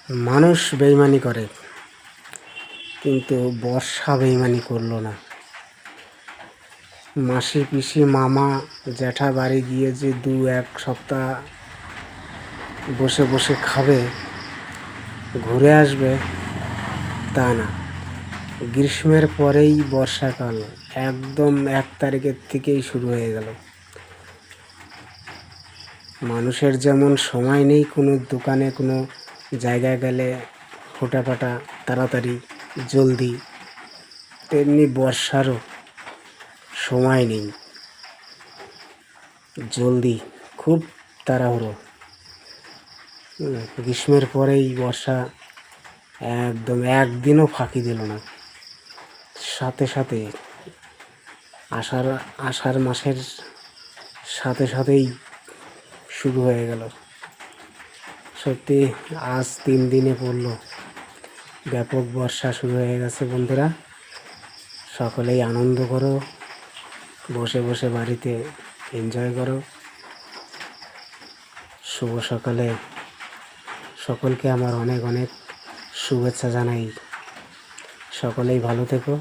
মানুষ বেইমানি করে, কিন্তু বর্ষা বেইমানি করলো না। মাসি পিসি মামা জ্যাঠা বাড়ি গিয়ে যে 2-1 সপ্তাহ বসে বসে খাবে, ঘুরে আসবে, তা না। গ্রীষ্মের পরেই বর্ষাকাল একদম 1 তারিখের থেকেই শুরু হয়ে গেল। মানুষের যেমন সময় নেই কোনো দোকানে কোনো জায়গায় গেলে ফোটাফাটা তাড়াতাড়ি জলদি, তেমনি বর্ষারও সময় নেই, জলদি, খুব তাড়াহুড়ো। গ্রীষ্মের পরেই বর্ষা একদম একদিনও ফাঁকি দিল না। সাথে সাথে আষাঢ় মাসের সাথে সাথেই শুরু হয়ে গেল। সত্যি আজ 3 দিনে পড়লো, ব্যাপক বর্ষা শুরু হয়ে গেছে। বন্ধুরা, সকলেই আনন্দ করো, বসে বসে বাড়িতে এনজয় করো। শুভ সকালে সকলকে আমার অনেক অনেক শুভেচ্ছা জানাই। সকলেই ভালো থেকো।